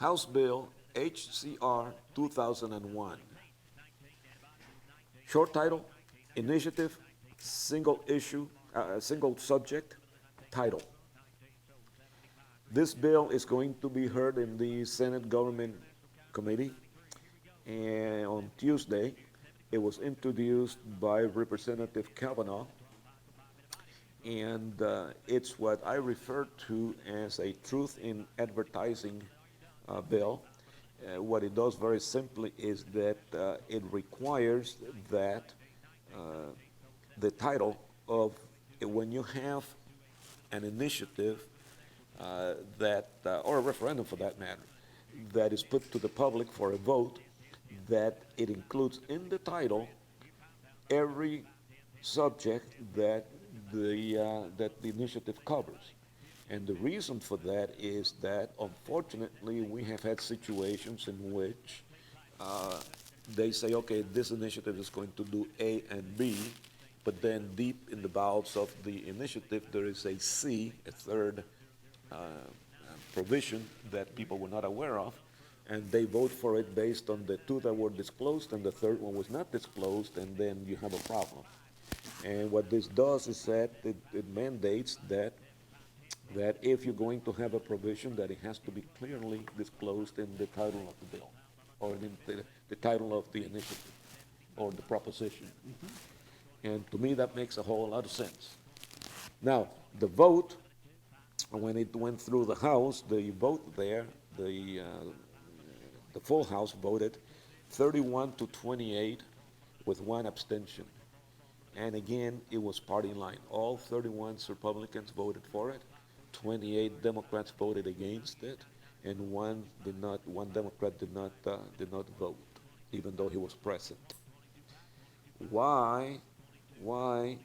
House Bill HCR 2001. Short title, Initiative, Single Issue, Single Subject, Title. This bill is going to be heard in the Senate Government Committee, and on Tuesday, it was introduced by Representative Kavanaugh, and it's what I refer to as a truth in advertising bill. What it does very simply is that it requires that uh, the title of when you have an initiative or a referendum for that matter, that is put to the public for a vote, that it includes in the title every subject that the initiative covers. And the reason for that is that unfortunately we have had situations in which uh, they say, okay, this initiative is going to do A and B, but then deep in the bowels of the initiative there is a C, a third provision that people were not aware of, and they vote for it based on the two that were disclosed and the third one was not disclosed, and then you have a problem. And what this does is that it mandates that if you're going to have a provision, that it has to be clearly disclosed in the title of the bill, or in the title of the initiative, or the proposition. And to me, that makes a whole lot of sense. Now, the vote, when it went through the House, the vote there, the full House voted 31 to 28 with one abstention. And again, it was party line. All 31 Republicans voted for it, 28 Democrats voted against it, and one Democrat did not vote, even though he was present. Why, why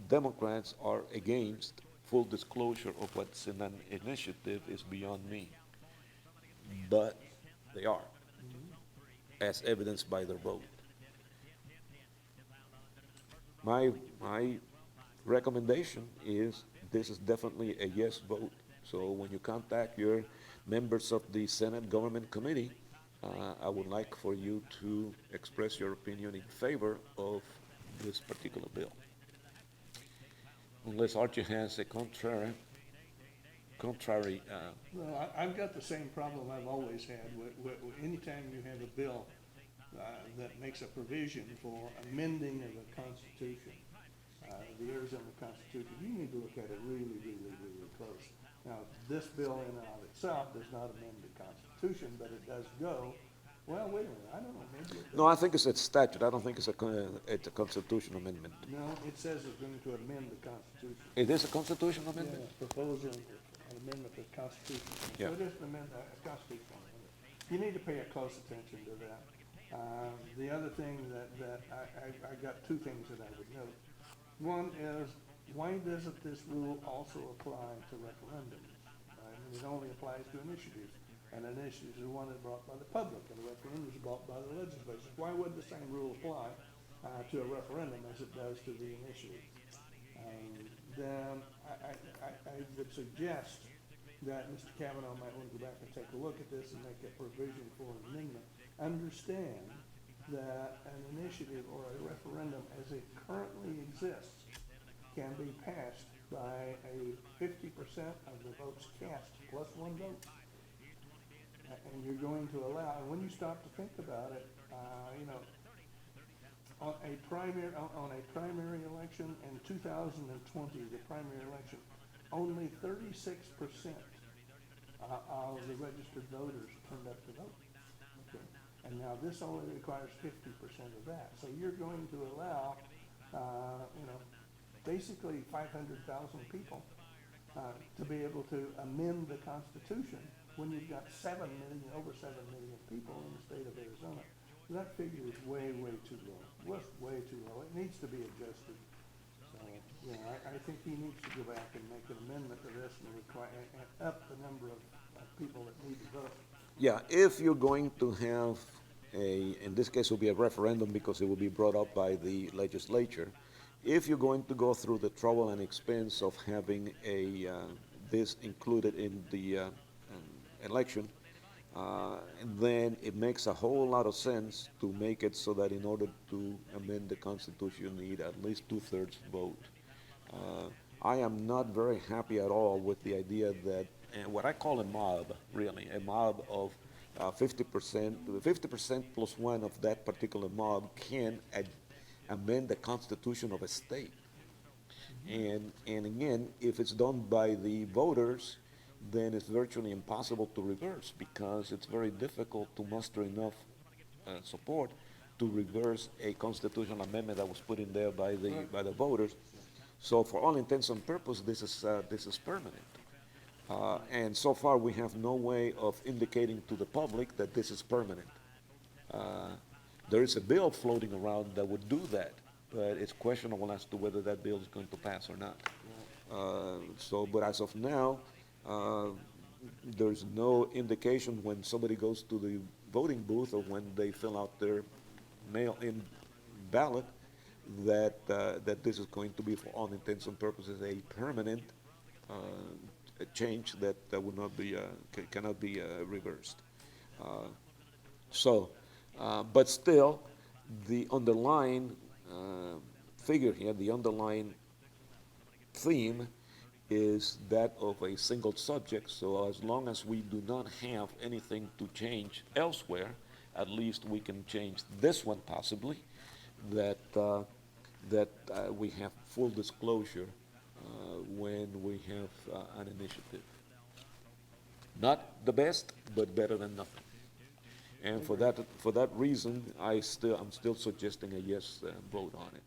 Democrats are against full disclosure of what's in an initiative is beyond me. But they are, as evidenced by their vote. My recommendation is this is definitely a yes vote. So when you contact your members of the Senate Government Committee, I would like for you to express your opinion in favor of this particular bill. Unless Archie has a contrary. Well, I've got the same problem I've always had. Anytime you have a bill that makes a provision for amending of the Constitution, the Arizona Constitution, you need to look at it really, really, really close. Now, this bill in and of itself does not amend the Constitution, but it does go, well, wait a minute, I don't know, maybe it No, I does. think it's a statute. I don't think it's a constitutional amendment. No, it says it's going to amend the Constitution. It is a constitutional amendment? Yeah, proposal, an amendment to the Constitution. Yeah. So it is an amendment, a constitutional amendment. You need to pay a close attention to that. The other thing that I got two things that I would note. One is, why doesn't this rule also apply to referendums? I mean, it only applies to initiatives, and initiatives are one that's brought by the public, and a referendum is brought by the legislature. Why would the same rule apply to a referendum as it does to the initiative? Then I would suggest that Mr. Kavanaugh might want to go back and take a look at this and make a provision for an amendment. Understand that an initiative or a referendum as it currently exists can be passed by a 50% of the votes cast plus one vote. And you're going to allow, and when you stop to think about it, on a primary election in 2020, the primary election, only 36% of the registered voters turned up to vote. Okay. And now this only requires 50% of that. So you're going to allow, basically 500,000 people to be able to amend the Constitution when you've got over 7 million people in the state of Arizona. That figure is way, way too low. Way too low. It needs to be adjusted. So, I think he needs to go back and make an amendment to this and up the number of people that need to vote. Yeah, if you're going to have in this case it will be a referendum because it will be brought up by the legislature. If you're going to go through the trouble and expense of having this included in the election, And then it makes a whole lot of sense to make it so that in order to amend the Constitution, you need at least two-thirds vote. Uh, I am not very happy at all with the idea that, and what I call a mob, really, a mob of 50%, 50% plus one of that particular mob can amend the Constitution of a state. And again, if it's done by the voters, then it's virtually impossible to reverse because it's very difficult to muster enough support to reverse a constitutional amendment that was put in there by the voters. So for all intents and purposes, this is permanent. And so far, we have no way of indicating to the public that this is permanent. Uh, there is a bill floating around that would do that, but it's questionable as to whether that bill is going to pass or not. But as of now, uh, there's no indication when somebody goes to the voting booth or when they fill out their mail-in ballot that this is going to be, for all intents and purposes, a permanent uh, a change that would not be cannot be reversed. Uh, but still, the underlying figure here, the underlying theme is that of a single subject. So as long as we do not have anything to change elsewhere, at least we can change this one possibly, that we have full disclosure when we have an initiative. Not the best, but better than nothing. And for that reason, I'm still suggesting a yes vote on it.